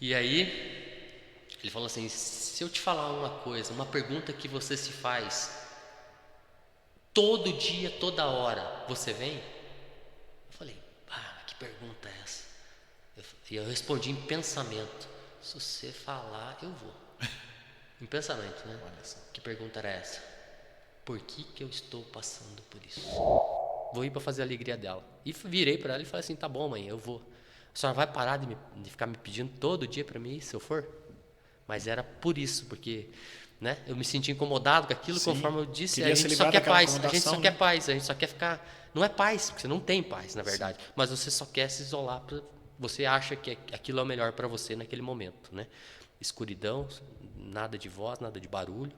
E aí, ele falou assim: se eu te falar uma coisa, uma pergunta que você se faz todo dia, toda hora, você vem? Eu falei: que pergunta é essa? E eu respondi em pensamento: se você falar, eu vou. Em pensamento, né? Olha só. Que pergunta era essa? Por que que eu estou passando por isso? Vou ir para fazer a alegria dela. E virei para ela e falei assim: tá bom, mãe, eu vou. A senhora vai parar de ficar me pedindo todo dia para mim ir, se eu for? Mas era por isso, porque, né, eu me senti incomodado com aquilo, Sim. conforme eu disse, a Queria se gente só livrar quer daquela paz, a gente só acomodação, quer né? paz, a gente só quer ficar. Não é paz, porque você não tem paz, na Sim. verdade, mas você só quer se isolar, você acha que aquilo é o melhor para você naquele momento, né? Escuridão, nada de voz, nada de barulho,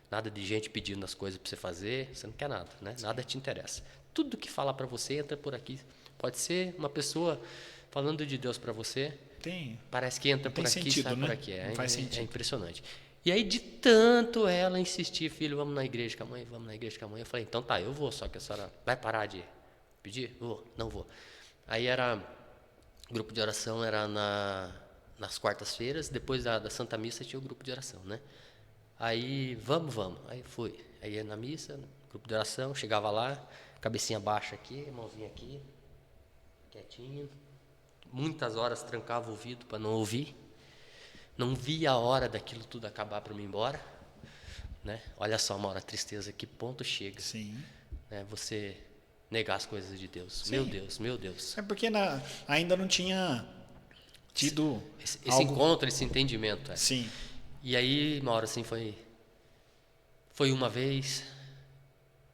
nada de gente pedindo as coisas para você fazer, você não quer nada, né? Nada te interessa. Tudo que fala para você entra por aqui. Pode ser uma pessoa falando de Deus para você, Tem, parece que entra não tem por aqui e sentido, sai por né? aqui. Não faz É sentido. impressionante. E aí, de tanto ela insistir, filho, vamos na igreja com a mãe, vamos na igreja com a mãe. Eu falei: então tá, eu vou, só que a senhora vai parar de pedir? Vou, não vou. Aí era, grupo de oração era nas quartas-feiras, depois da Santa Missa tinha o grupo de oração, né? Aí, vamos. Aí fui. Aí ia na missa, grupo de oração, chegava lá, cabecinha baixa aqui, mãozinha aqui, quietinho. Muitas horas trancava o ouvido para não ouvir. Não via a hora daquilo tudo acabar para mim ir embora, né? Olha só, Mauro, a tristeza, que ponto chega, Sim. né? Você negar as coisas de Deus. Meu Sim. Deus, meu Deus. É porque ainda não tinha Esse, tido esse algo. encontro, esse entendimento, é. Sim. E aí, Mauro, assim, foi uma vez,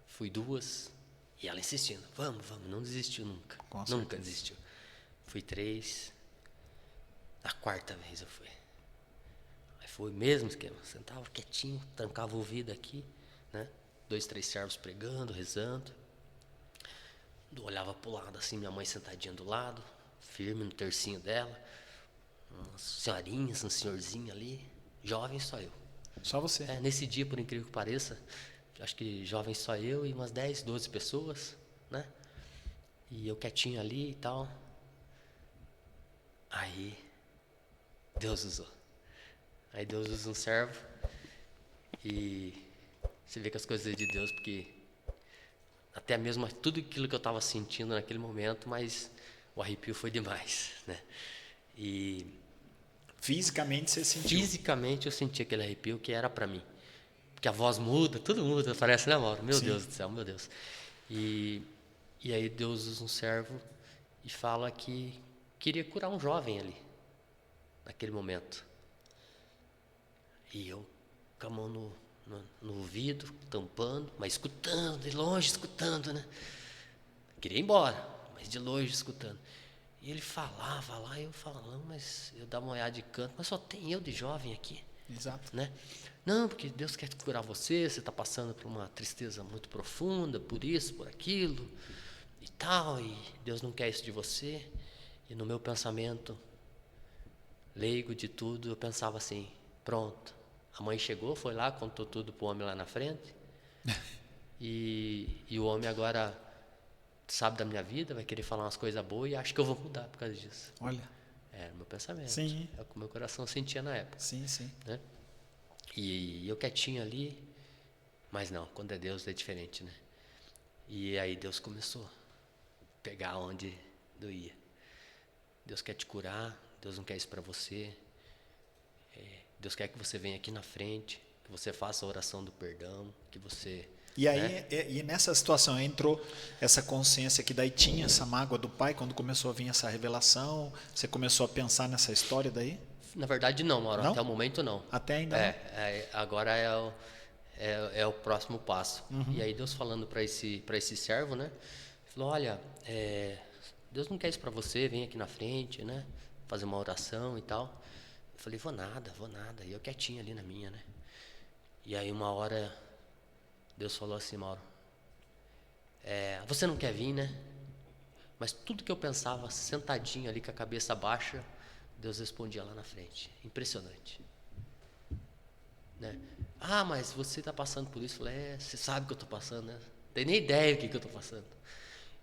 fui duas, e ela insistindo: vamos, não desistiu nunca. Com Nunca certeza. desistiu. Fui três, a quarta vez eu fui. Aí foi o mesmo esquema, sentava quietinho, trancava o ouvido aqui, né? 2, 3 servos pregando, rezando. Olhava pro lado assim, minha mãe sentadinha do lado, firme no tercinho dela, umas senhorinhas, um senhorzinho ali, jovem só eu. Só você. Nesse dia, por incrível que pareça, acho que jovem só eu e umas 10, 12 pessoas, né? E eu quietinho ali e tal. Aí Deus usou. Aí Deus usa um servo e você vê que as coisas de Deus, porque até mesmo tudo aquilo que eu estava sentindo naquele momento, mas o arrepio foi demais, né? E Fisicamente você sentiu. fisicamente eu senti aquele arrepio que era para mim. Porque a voz muda, tudo muda, parece, né, Mauro? Meu Sim. Deus do céu, meu Deus. E, e aí Deus usa um servo e fala que queria curar um jovem ali, naquele momento. E eu com a mão no ouvido, tampando, mas escutando, de longe escutando, né? Queria ir embora, mas de longe escutando. E ele falava lá, eu falando, mas eu dava uma olhada de canto, mas só tem eu de jovem aqui, Exato. né? Não, porque Deus quer curar você, você está passando por uma tristeza muito profunda, por isso, por aquilo e tal, e Deus não quer isso de você. E no meu pensamento leigo de tudo, eu pensava assim: pronto, a mãe chegou, foi lá, contou tudo pro homem lá na frente, e o homem agora sabe da minha vida, vai querer falar umas coisas boas e acho que eu vou mudar por causa disso. Olha. Era o meu pensamento, Sim. é o que o meu coração sentia na época, Sim, sim. né? E eu quietinho ali, mas não, quando é Deus é diferente, né? E aí Deus começou a pegar onde doía. Deus quer te curar, Deus não quer isso para você. Deus quer que você venha aqui na frente, que você faça a oração do perdão, que você, E né? aí, e nessa situação entrou essa consciência que daí tinha essa mágoa do pai, quando começou a vir essa revelação, você começou a pensar nessa história daí? Na verdade não, Mauro, Não? até o momento não. Até ainda não? Agora é o próximo passo. E aí Deus falando para esse servo, né? Falou: olha, Deus não quer isso para você, vem aqui na frente, né? Fazer uma oração e tal. Eu falei: vou nada. E eu quietinho ali na minha, né? E aí uma hora Deus falou assim: Mauro, você não quer vir, né? Mas tudo que eu pensava sentadinho ali com a cabeça baixa, Deus respondia lá na frente. Impressionante, né? Mas você está passando por isso. Eu falei: você sabe que eu estou passando, né? Não tem nem ideia do que eu estou passando.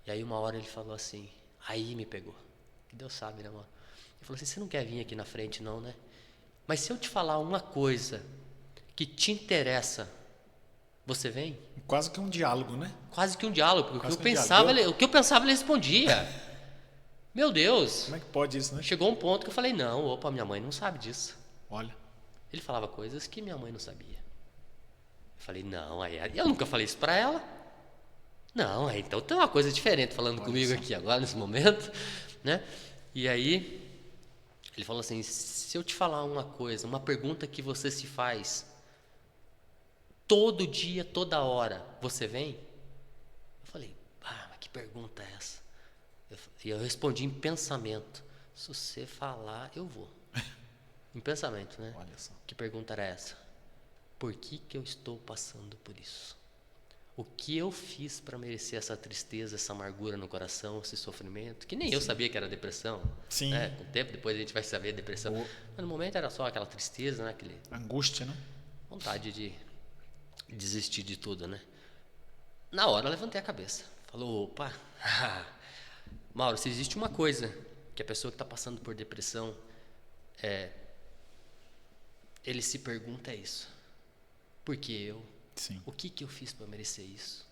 E aí uma hora ele falou assim, aí me pegou. Deus sabe, né, mano? Ele falou assim, você não quer vir aqui na frente não, né? Mas se eu te falar uma coisa que te interessa, você vem? Quase que um diálogo, né? Quase que um diálogo, porque Quase o que um o que eu pensava ele respondia. Meu Deus! Como é que pode isso, né? Chegou um ponto que eu falei, não, opa, minha mãe não sabe disso. Olha. Ele falava coisas que minha mãe não sabia. Eu falei, não, aí eu nunca falei isso pra ela. Não, então tem uma coisa diferente falando comigo aqui agora, nesse momento, né? E aí, ele falou assim, se eu te falar uma coisa, uma pergunta que você se faz todo dia, toda hora, você vem? Eu falei, mas que pergunta é essa? E eu respondi em pensamento, se você falar, eu vou. Em pensamento, né? Olha só. Que pergunta era essa? Por que eu estou passando por isso? O que eu fiz para merecer essa tristeza, essa amargura no coração, esse sofrimento? Que nem eu sabia que era depressão. Sim. Né? Com o tempo, depois a gente vai saber a depressão. Mas no momento era só aquela tristeza, né? Aquele Angústia, né? vontade de desistir de tudo, né? Na hora eu levantei a cabeça. Falou, opa, Mauro, se existe uma coisa que a pessoa que está passando por depressão, ele se pergunta é isso. Por que eu? Sim. O que eu fiz para merecer isso?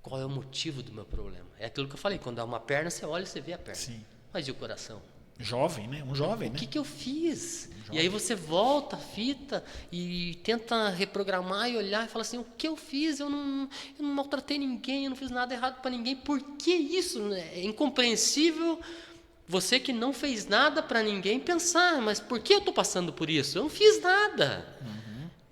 Qual é o motivo do meu problema? É aquilo que eu falei, quando há uma perna, você olha e você vê a perna. Sim. Mas e o coração? Jovem, né? Um jovem, O né? que eu fiz? E aí você volta a fita e tenta reprogramar e olhar e fala assim, o que eu fiz? Eu não maltratei ninguém, eu não fiz nada errado para ninguém. Por que isso? É incompreensível você que não fez nada para ninguém pensar, mas por que eu estou passando por isso? Eu não fiz nada.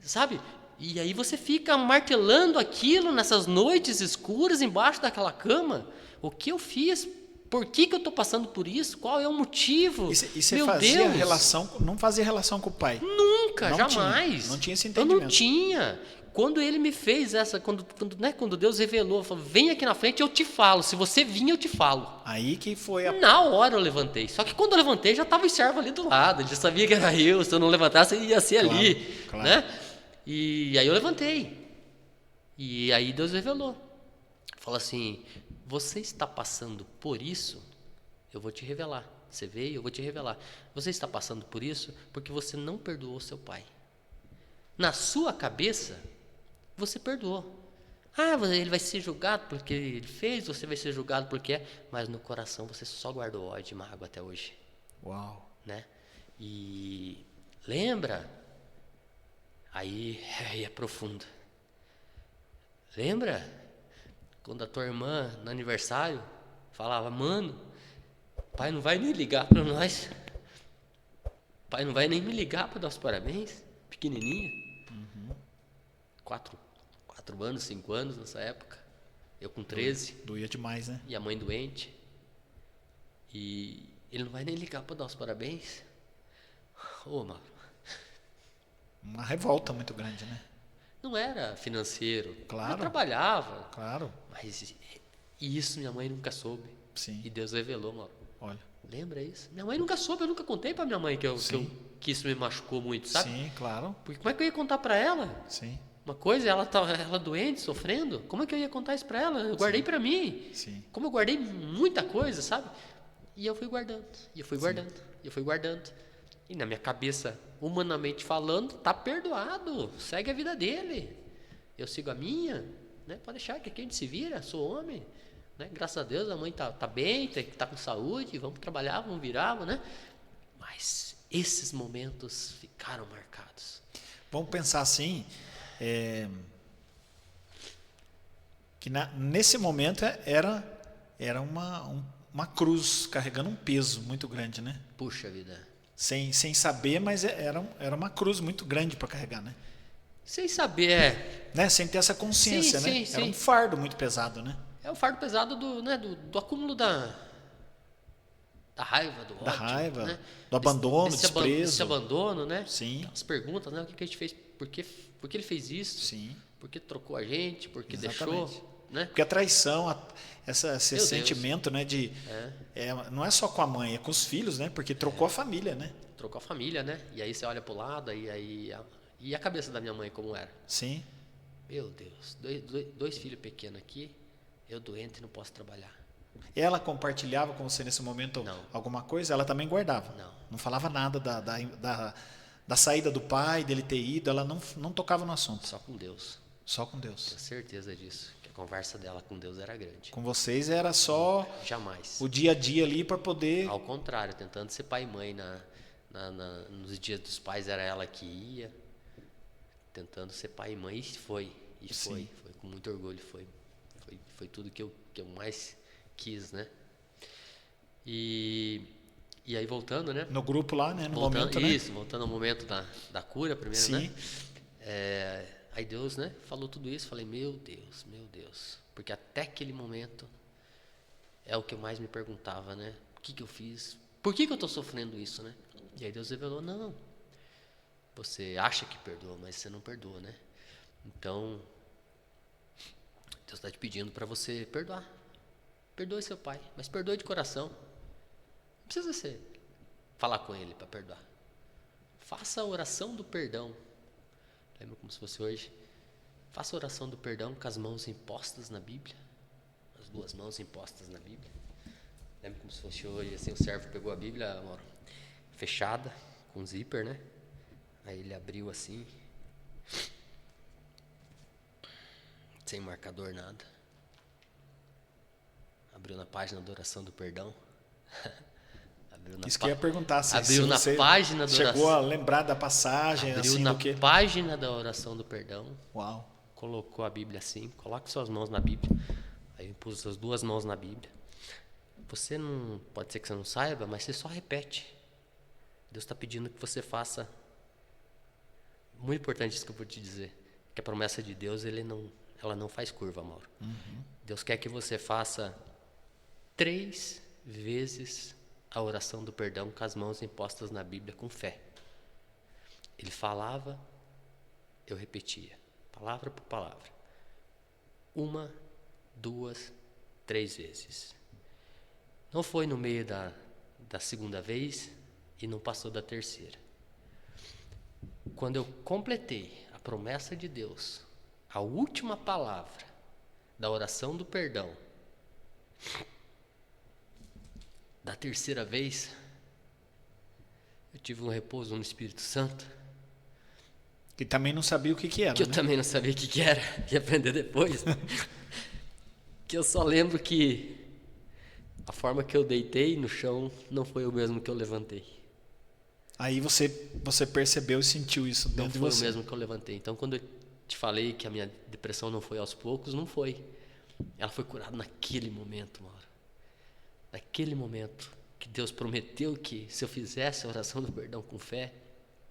Sabe? E aí você fica martelando aquilo nessas noites escuras embaixo daquela cama. O que eu fiz? Por que eu estou passando por isso? Qual é o motivo? E você Meu fazia Deus! relação, não fazia relação com o pai? Nunca, Não jamais. Não tinha esse Eu entendimento. não tinha. Quando ele me fez essa, quando Deus revelou, falou, vem aqui na frente, eu te falo. Se você vir, eu te falo. Aí que foi a... Na hora eu levantei. Só que quando eu levantei, já estava o servo ali do lado. Ele já sabia que era eu. Se eu não levantasse, ia ser Claro, ali. claro. Né? E aí eu levantei. E aí Deus revelou. Falou assim, você está passando por isso? Eu vou te revelar. Você veio, eu vou te revelar. Você está passando por isso porque você não perdoou seu pai. Na sua cabeça, você perdoou. Ele vai ser julgado porque ele fez, você vai ser julgado porque é, mas no coração você só guardou ódio e mágoa até hoje. Uau. Né? E lembra? Aí é profundo. Lembra? Quando a tua irmã, no aniversário, falava, mano, pai não vai nem ligar para nós. Pai não vai nem me ligar para dar os parabéns. Pequenininha. 4 anos, 5 anos nessa época. Eu com 13. Doía demais, né? E a mãe doente. E ele não vai nem ligar para dar os parabéns. Mauro. Uma revolta muito grande, né? Não era financeiro. Claro. Eu trabalhava. Claro. Mas isso minha mãe nunca soube. Sim. E Deus revelou, Mauro. Olha. Lembra isso? Minha mãe nunca soube, eu nunca contei para minha mãe que isso me machucou muito, sabe? Sim, claro. Porque como é que eu ia contar para ela? Sim. Uma coisa, ela doente, sofrendo, como é que eu ia contar isso para ela? Eu guardei para mim. Sim. Como eu guardei muita coisa, sabe? E eu fui guardando, e eu fui guardando, e eu fui guardando. E na minha cabeça, humanamente falando, tá perdoado, segue a vida dele. Eu sigo a minha, né? Pode deixar que aqui a gente se vira, sou homem. Né? Graças a Deus a mãe tá bem, tá com saúde, vamos trabalhar, vamos virar, né? Mas esses momentos ficaram marcados. Vamos pensar assim, que nesse momento era uma cruz carregando um peso muito grande, né? Puxa vida. Sem saber, mas era uma cruz muito grande para carregar, né? Sem saber, né? Sem ter essa consciência, sim, né? sim, Era um fardo muito pesado, né? É o fardo pesado do acúmulo da raiva, do ódio. Da raiva, né? do abandono, desse desprezo. Esse abandono, né? Sim. As perguntas, né? O que a gente fez? Por que ele fez isso? Sim. Por que trocou a gente? Por que Exatamente. deixou? Né? Porque a traição, esse Meu sentimento, né? Não é só com a mãe, é com os filhos, né? Porque trocou a família, né? Trocou a família, né? E aí você olha pro lado, e a cabeça da minha mãe como era? Sim. Meu Deus, dois filhos pequenos aqui, eu doente e não posso trabalhar. Ela compartilhava com você nesse momento Não. alguma coisa? Ela também guardava? Não. Não falava nada da saída do pai, dele ter ido? Ela não tocava no assunto? Só com Deus. Só com Deus. Tenho certeza disso. Que a conversa dela com Deus era grande. Com vocês era só Jamais. o dia a dia ali para poder... Ao contrário, tentando ser pai e mãe nos dias dos pais, era ela que ia. Tentando ser pai e mãe, e foi. E foi. Foi com muito orgulho. Foi tudo que eu mais quis, né? E aí voltando, né? No grupo lá, né? No momento, né? Isso, voltando ao momento da cura primeiro, Sim. né? Aí Deus, né, falou tudo isso, falei, meu Deus. Porque até aquele momento é o que eu mais me perguntava, né? O que eu fiz? Por que eu estou sofrendo isso, né? E aí Deus revelou, não, você acha que perdoa, mas você não perdoa, né? Então, Deus está te pedindo para você perdoar. Perdoe seu pai, mas perdoe de coração. Não precisa ser falar com ele para perdoar. Faça a oração do perdão. Lembra como se fosse hoje? Faça a oração do perdão com as mãos impostas na Bíblia. As duas mãos impostas na Bíblia. Lembra como se fosse hoje, assim, o servo pegou a Bíblia, amor, fechada, com zíper, né? Aí ele abriu assim, sem marcador, nada. Abriu na página da oração do perdão. Isso que eu ia perguntar, se abriu na você página da chegou oração. a lembrar da passagem, Abriu assim, na do que... página da oração do perdão. Uau. Colocou a Bíblia assim, coloque suas mãos na Bíblia. Aí eu pus as duas mãos na Bíblia. Você não, pode ser que você não saiba, mas você só repete. Deus está pedindo que você faça. Muito importante isso que eu vou te dizer, que a promessa de Deus, ela não faz curva, Mauro. Deus quer que você faça 3 vezes a oração do perdão com as mãos impostas na Bíblia com fé. Ele falava, eu repetia, palavra por palavra. 1, 2, 3 vezes. Não foi no meio da segunda vez e não passou da terceira. Quando eu completei a promessa de Deus, a última palavra da oração do perdão, da terceira vez, eu tive um repouso no Espírito Santo. Que também não sabia o que era, Que eu né? também não sabia o que era, ia aprender depois. Que eu só lembro que a forma que eu deitei no chão não foi o mesmo que eu levantei. Aí você percebeu e sentiu isso Não dentro de foi você. o mesmo que eu levantei. Então, quando eu te falei que a minha depressão não foi aos poucos, não foi. Ela foi curada naquele momento, Mauro. Naquele momento que Deus prometeu que se eu fizesse a oração do perdão com fé,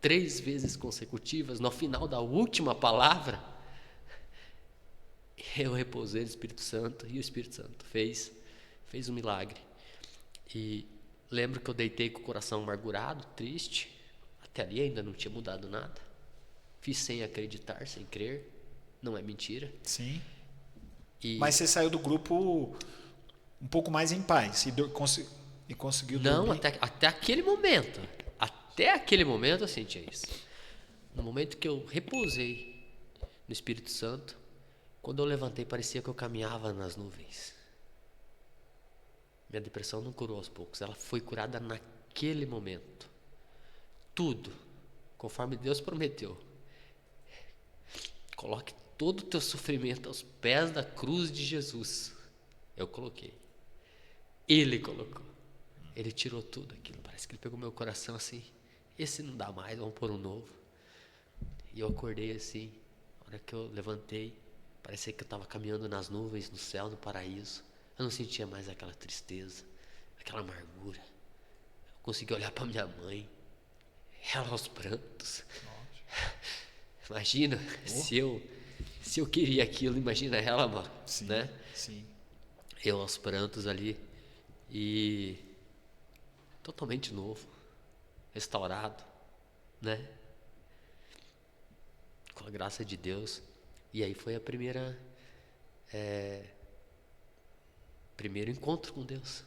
3 vezes consecutivas, no final da última palavra, eu repousei no Espírito Santo e o Espírito Santo fez um milagre. E lembro que eu deitei com o coração amargurado, triste. Até ali ainda não tinha mudado nada. Fiz sem acreditar, sem crer. Não é mentira. Sim. Mas você saiu do grupo um pouco mais em paz e conseguiu não, dormir? até aquele momento. Até aquele momento eu sentia isso. No momento que eu repousei no Espírito Santo, quando eu levantei, parecia que eu caminhava nas nuvens. Minha depressão não curou aos poucos, ela foi curada naquele momento. Tudo, conforme Deus prometeu. Coloque todo o teu sofrimento aos pés da cruz de Jesus. Eu coloquei. Ele colocou. Ele tirou tudo aquilo. Parece que ele pegou meu coração assim. Esse não dá mais, vamos pôr um novo. E eu acordei assim. Na hora que eu levantei, parecia que eu estava caminhando nas nuvens, no céu, no paraíso. Eu não sentia mais aquela tristeza, aquela amargura. Eu consegui olhar para minha mãe, ela aos prantos. Imagina, se eu queria aquilo, imagina ela, mano, Sim, né? sim. Eu aos prantos ali e totalmente novo, restaurado, né? Com a graça de Deus. E aí foi a primeiro encontro com Deus.